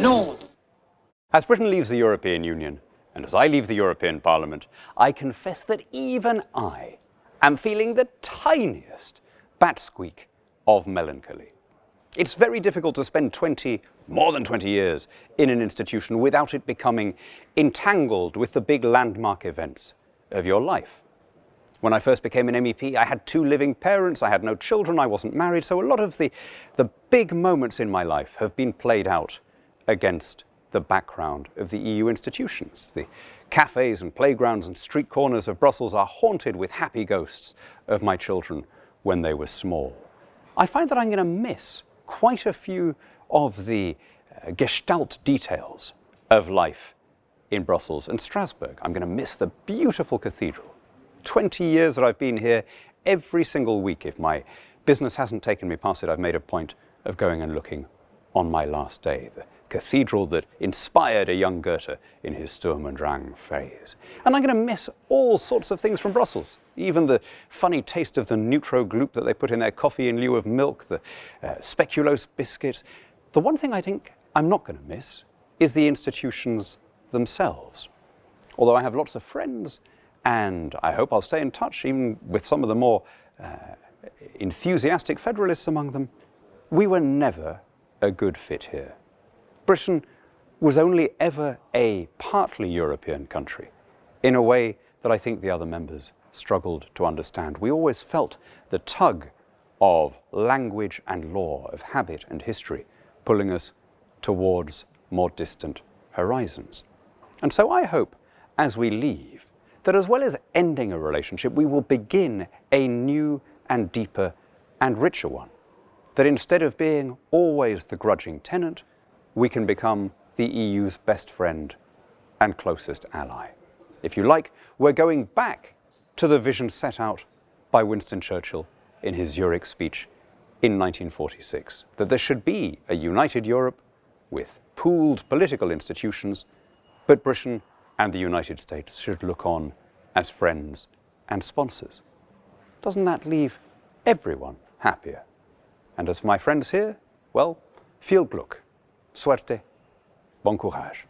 Londres. As Britain leaves the European Union, and as I leave the European Parliament, I confess that even I am feeling the tiniest bat squeak of melancholy. It's very difficult to spend more than 20 years in an institution without it becoming entangled with the big landmark events of your life. When I first became an MEP, I had 2 living parents, I had no children, I wasn't married, so a lot of the big moments in my life have been played out against the background of the EU institutions. The cafes and playgrounds and street corners of Brussels are haunted with happy ghosts of my children when they were small. I find that I'm going to miss quite a few of the gestalt details of life in Brussels and Strasbourg. I'm going to miss the beautiful cathedral. 20 years that I've been here, every single week, if my business hasn't taken me past it, I've made a point of going and looking on my last day. The cathedral that inspired a young Goethe in his Sturm und Drang phase. And I'm going to miss all sorts of things from Brussels, even the funny taste of the neutro glück that they put in their coffee in lieu of milk, the speculoos biscuits. The one thing I think I'm not going to miss is the institutions themselves. Although I have lots of friends, and I hope I'll stay in touch even with some of the more enthusiastic federalists among them, we were never a good fit here. Britain was only ever a partly European country, in a way that I think the other members struggled to understand. We always felt the tug of language and law, of habit and history, pulling us towards more distant horizons. And so I hope, as we leave, that as well as ending a relationship, we will begin a new and deeper and richer one. That instead of being always the grudging tenant, we can become the EU's best friend and closest ally. If you like, we're going back to the vision set out by Winston Churchill in his Zurich speech in 1946, that there should be a united Europe with pooled political institutions, but Britain and the United States should look on as friends and sponsors. Doesn't that leave everyone happier? And as for my friends here, well, viel glück, suerte, bon courage.